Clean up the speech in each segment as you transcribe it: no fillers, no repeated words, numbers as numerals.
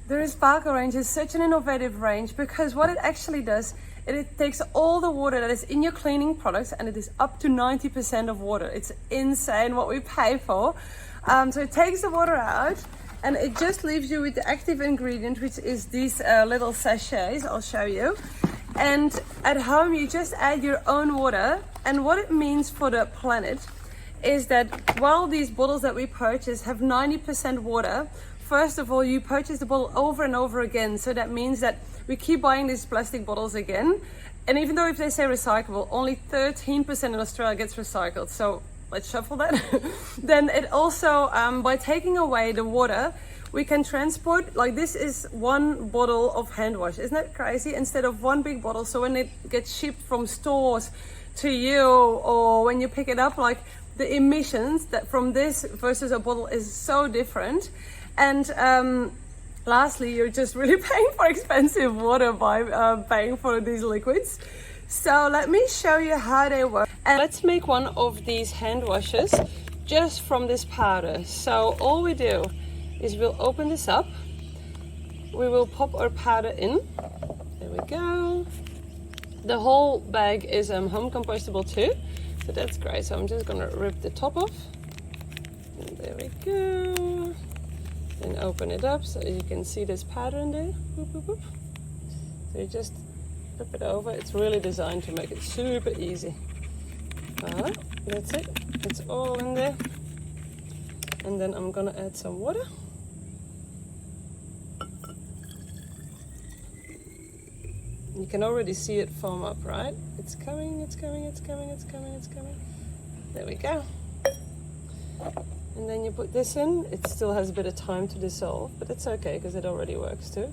The Resparkle range is such an innovative range because what it actually does, it takes all the water that is in your cleaning products and it is up to 90% of water. It's insane what we pay for. So it takes the water out and it just leaves you with the active ingredient, which is these little sachets. I'll show you. And at home, you just add your own water. And what it means for the planet is that while these bottles that we purchase have 90% water, first of all, you purchase the bottle over and over again. So that means that we keep buying these plastic bottles again. And even though if they say recyclable, only 13% in Australia gets recycled. So let's shuffle that. Then it also, by taking away the water, we can transport, like this is one bottle of hand wash. Isn't that crazy? Instead of one big bottle. So when it gets shipped from stores to you or when you pick it up, like the emissions that from this versus a bottle is so different. And lastly, you're just really paying for expensive water by paying for these liquids. So let me show you how they work. And let's make one of these hand washes just from this powder. So all we do is we'll open this up. We will pop our powder in. There we go. The whole bag is home compostable too. So that's great. So I'm just gonna rip the top off. And there we go. And open it up so you can see this powder in there. Boop, boop, boop. So you just flip it over. It's really designed to make it super easy. That's it. It's all in there. And then I'm gonna add some water. You can already see it foam up, right? It's coming, it's coming, it's coming, it's coming, it's coming. There we go. And then you put this in. It still has a bit of time to dissolve, but it's okay because it already works too.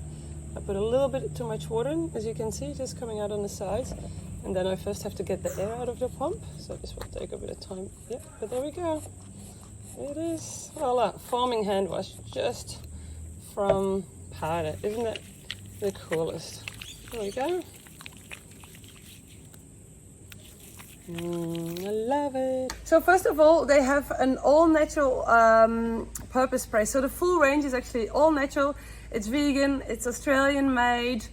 I put a little bit too much water in, as you can see, just coming out on the sides. And then I first have to get the air out of the pump. So this will take a bit of time. Yeah, but there we go. It is, voila, foaming hand wash just from powder. Isn't that the coolest? There we go. I love it. So first of all, they have an all natural purpose spray. So the full range is actually all natural. It's vegan, it's Australian made.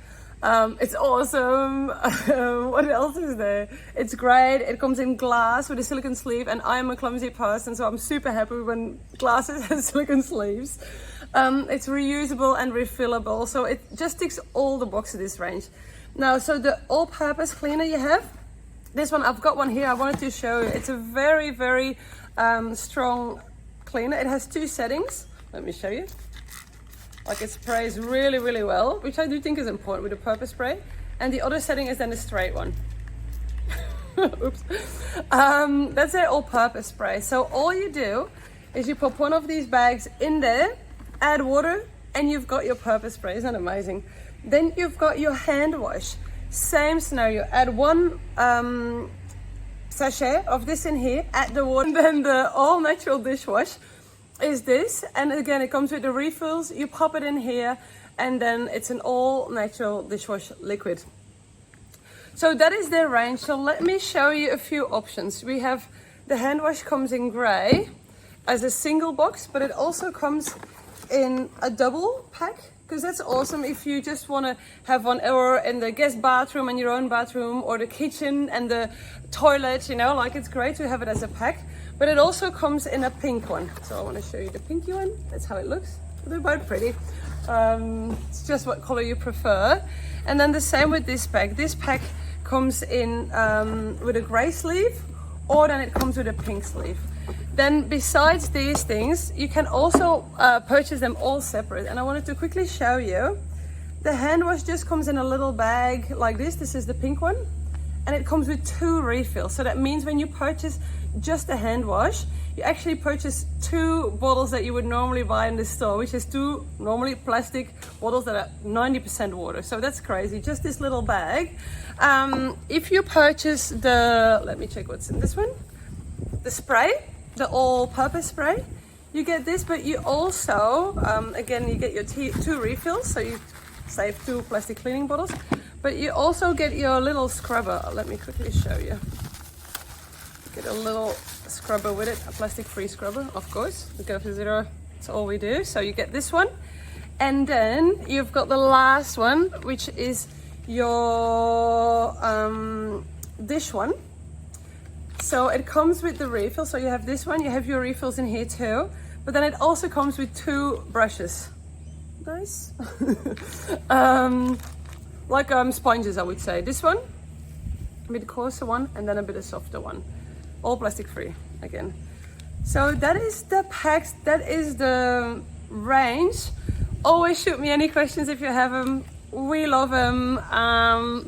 It's awesome. What else is there? It's great. It comes in glass with a silicone sleeve, and I'm a clumsy person, so I'm super happy when glasses have silicone sleeves. It's reusable and refillable, so it just ticks all the boxes of this range. Now, so the all-purpose cleaner you have, this one, I've got one here, I wanted to show you. It's a very, very strong cleaner. It has two settings. Let me show you. Like it sprays really, really well, which I do think is important with the purpose spray. And the other setting is then the straight one. Oops. That's their all-purpose spray. So all you do is you pop one of these bags in there, add water, and you've got your purpose spray. Isn't that amazing? Then you've got your hand wash. Same scenario. Add one sachet of this in here, add the water, and then the all-natural dishwash is this. And again, it comes with the refills. You pop it in here, and then it's an all-natural dishwash liquid. So that is their range. So let me show you a few options. We have the hand wash comes in grey as a single box, but it also comes in a double pack, because that's awesome if you just want to have one or in the guest bathroom and your own bathroom, or the kitchen and the toilet, you know, like it's great to have it as a pack. But it also comes in a pink one. So I want to show you the pinky one. That's how it looks. They're both pretty. It's just what color you prefer. And then the same with this pack. This pack comes in with a gray sleeve, or then it comes with a pink sleeve. Then besides these things, you can also purchase them all separate. And I wanted to quickly show you. The hand wash just comes in a little bag like this. This is the pink one. And it comes with 2 refills. So that means when you purchase just a hand wash, you actually purchase 2 bottles that you would normally buy in the store, which is 2 normally plastic bottles that are 90% water. So that's crazy, just this little bag. If you purchase the, let me check what's in this one, the spray, the all-purpose spray, you get this, but you also, again, you get your 2 refills, so you save 2 plastic cleaning bottles, but you also get your little scrubber. Let me quickly show you. Get a little scrubber with it, a plastic-free scrubber, of course. We go for zero, that's all we do. So you get this one, And then you've got the last one, which is your dish one. So it comes with the refill. So you have this one, you have your refills in here too, but then it also comes with 2 brushes. Nice. Like sponges, I would say. This one, a bit coarser one, and then a bit of softer one. All plastic free again. So that is the packs, that is the range. Always shoot me any questions if you have them. We love them.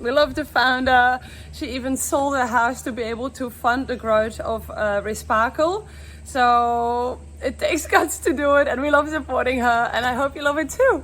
We love the founder. She even sold her house to be able to fund the growth of Resparkle. So it takes guts to do it, and we love supporting her, and I hope you love it too.